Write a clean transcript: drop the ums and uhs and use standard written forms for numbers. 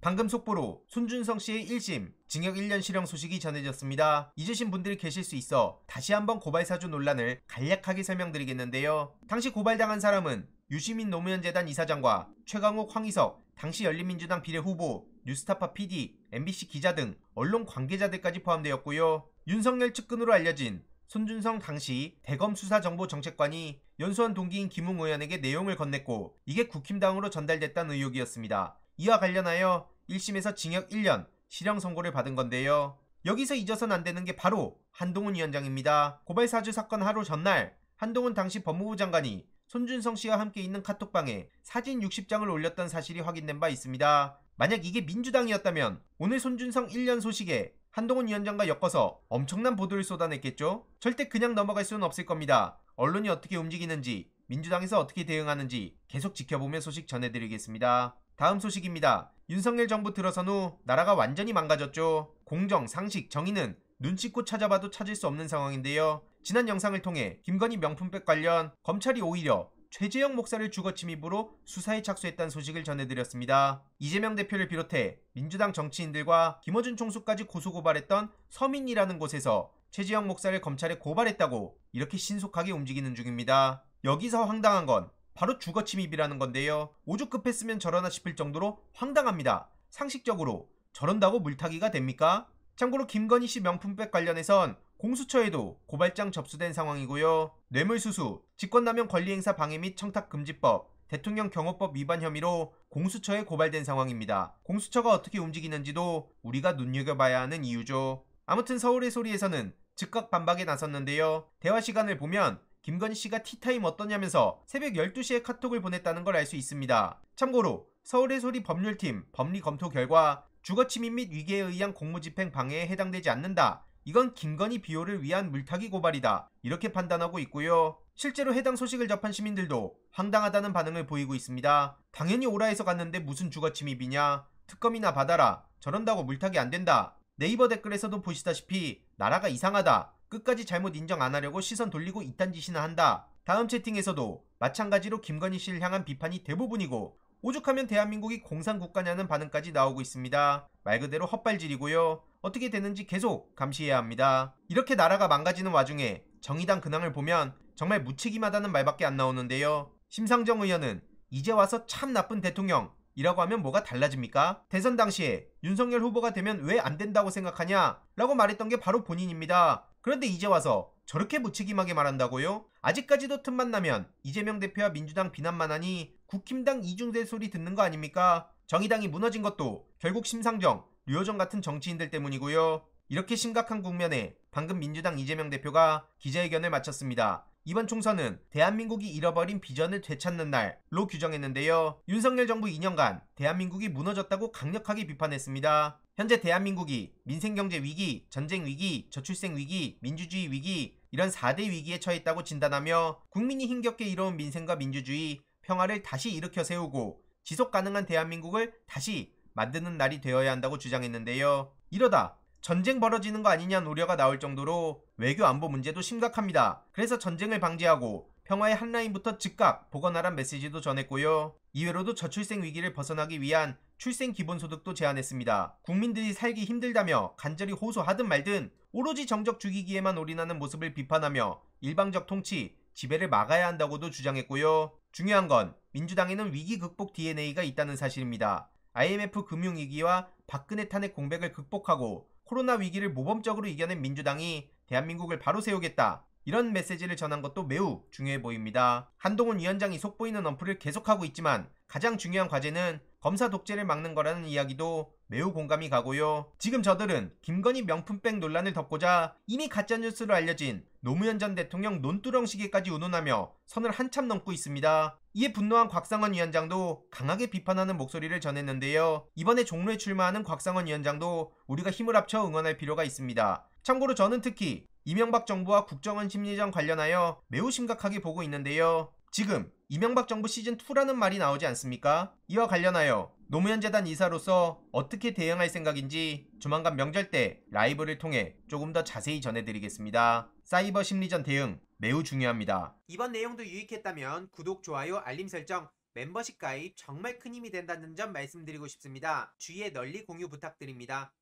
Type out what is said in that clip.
방금 속보로 손준성 씨의 1심 징역 1년 실형 소식이 전해졌습니다. 잊으신 분들이 계실 수 있어 다시 한번 고발사주 논란을 간략하게 설명드리겠는데요. 당시 고발당한 사람은 유시민 노무현재단 이사장과 최강욱, 황희석, 당시 열린민주당 비례후보, 뉴스타파 PD, MBC 기자 등 언론 관계자들까지 포함되었고요. 윤석열 측근으로 알려진 손준성 당시 대검수사정보정책관이 연수원 동기인 김웅 의원에게 내용을 건넸고 이게 국힘당으로 전달됐다는 의혹이었습니다. 이와 관련하여 1심에서 징역 1년 실형 선고를 받은 건데요. 여기서 잊어선 안 되는 게 바로 한동훈 위원장입니다. 고발사주 사건 하루 전날 한동훈 당시 법무부 장관이 손준성 씨와 함께 있는 카톡방에 사진 60장을 올렸던 사실이 확인된 바 있습니다. 만약 이게 민주당이었다면 오늘 손준성 1년 소식에 한동훈 위원장과 엮어서 엄청난 보도를 쏟아냈겠죠? 절대 그냥 넘어갈 수는 없을 겁니다. 언론이 어떻게 움직이는지, 민주당에서 어떻게 대응하는지 계속 지켜보며 소식 전해드리겠습니다. 다음 소식입니다. 윤석열 정부 들어선 후 나라가 완전히 망가졌죠. 공정, 상식, 정의는 눈치껏 찾아봐도 찾을 수 없는 상황인데요. 지난 영상을 통해 김건희 명품백 관련 검찰이 오히려 최재형 목사를 주거침입으로 수사에 착수했다는 소식을 전해드렸습니다. 이재명 대표를 비롯해 민주당 정치인들과 김어준 총수까지 고소고발했던 서민이라는 곳에서 최재형 목사를 검찰에 고발했다고 이렇게 신속하게 움직이는 중입니다. 여기서 황당한 건 바로 주거침입이라는 건데요. 오죽급했으면 저러나 싶을 정도로 황당합니다. 상식적으로 저런다고 물타기가 됩니까? 참고로 김건희 씨 명품백 관련해선 공수처에도 고발장 접수된 상황이고요. 뇌물수수, 직권남용 권리행사 방해 및 청탁금지법, 대통령 경호법 위반 혐의로 공수처에 고발된 상황입니다. 공수처가 어떻게 움직이는지도 우리가 눈여겨봐야 하는 이유죠. 아무튼 서울의 소리에서는 즉각 반박에 나섰는데요. 대화 시간을 보면 김건희 씨가 티타임 어떠냐면서 새벽 12시에 카톡을 보냈다는 걸 알 수 있습니다. 참고로 서울의 소리 법률팀 법리 검토 결과 주거침입 및 위계에 의한 공무집행 방해에 해당되지 않는다. 이건 김건희 비호를 위한 물타기 고발이다. 이렇게 판단하고 있고요. 실제로 해당 소식을 접한 시민들도 황당하다는 반응을 보이고 있습니다. 당연히 오라해서 갔는데 무슨 주거침입이냐. 특검이나 받아라. 저런다고 물타기 안 된다. 네이버 댓글에서도 보시다시피 나라가 이상하다. 끝까지 잘못 인정 안 하려고 시선 돌리고 이딴 짓이나 한다. 다음 채팅에서도 마찬가지로 김건희 씨를 향한 비판이 대부분이고 오죽하면 대한민국이 공산국가냐는 반응까지 나오고 있습니다. 말 그대로 헛발질이고요. 어떻게 되는지 계속 감시해야 합니다. 이렇게 나라가 망가지는 와중에 정의당 근황을 보면 정말 무책임하다는 말밖에 안 나오는데요. 심상정 의원은 이제 와서 참 나쁜 대통령 이라고 하면 뭐가 달라집니까? 대선 당시에 윤석열 후보가 되면 왜 안 된다고 생각하냐? 라고 말했던 게 바로 본인입니다. 그런데 이제 와서 저렇게 무책임하게 말한다고요? 아직까지도 틈만 나면 이재명 대표와 민주당 비난만 하니 국힘당 이중대 소리 듣는 거 아닙니까? 정의당이 무너진 것도 결국 심상정, 류호정 같은 정치인들 때문이고요. 이렇게 심각한 국면에 방금 민주당 이재명 대표가 기자회견을 마쳤습니다. 이번 총선은 대한민국이 잃어버린 비전을 되찾는 날로 규정했는데요. 윤석열 정부 2년간 대한민국이 무너졌다고 강력하게 비판했습니다. 현재 대한민국이 민생경제 위기, 전쟁 위기, 저출생 위기, 민주주의 위기 이런 4대 위기에 처했다고 진단하며 국민이 힘겹게 이뤄온 민생과 민주주의, 평화를 다시 일으켜 세우고 지속 가능한 대한민국을 다시 만드는 날이 되어야 한다고 주장했는데요. 이러다 전쟁 벌어지는 거 아니냐는 우려가 나올 정도로 외교 안보 문제도 심각합니다. 그래서 전쟁을 방지하고 평화의 한 라인부터 즉각 복원하란 메시지도 전했고요. 이외로도 저출생 위기를 벗어나기 위한 출생 기본소득도 제안했습니다. 국민들이 살기 힘들다며 간절히 호소하든 말든 오로지 정적 죽이기에만 올인하는 모습을 비판하며 일방적 통치, 지배를 막아야 한다고도 주장했고요. 중요한 건 민주당에는 위기 극복 DNA가 있다는 사실입니다. IMF 금융위기와 박근혜 탄핵 공백을 극복하고 코로나 위기를 모범적으로 이겨낸 민주당이 대한민국을 바로 세우겠다. 이런 메시지를 전한 것도 매우 중요해 보입니다. 한동훈 위원장이 속보이는 언플을 계속하고 있지만 가장 중요한 과제는 검사 독재를 막는 거라는 이야기도 매우 공감이 가고요. 지금 저들은 김건희 명품백 논란을 덮고자 이미 가짜뉴스로 알려진 노무현 전 대통령 논두렁 시계까지 운운하며 선을 한참 넘고 있습니다. 이에 분노한 곽상원 위원장도 강하게 비판하는 목소리를 전했는데요. 이번에 종로에 출마하는 곽상원 위원장도 우리가 힘을 합쳐 응원할 필요가 있습니다. 참고로 저는 특히 이명박 정부와 국정원 심리전 관련하여 매우 심각하게 보고 있는데요. 지금 이명박 정부 시즌2라는 말이 나오지 않습니까? 이와 관련하여 노무현 재단 이사로서 어떻게 대응할 생각인지 조만간 명절 때 라이브를 통해 조금 더 자세히 전해드리겠습니다. 사이버 심리전 대응 매우 중요합니다. 이번 내용도 유익했다면 구독, 좋아요, 알림 설정 멤버십 가입 정말 큰 힘이 된다는 점 말씀드리고 싶습니다. 주위에 널리 공유 부탁드립니다.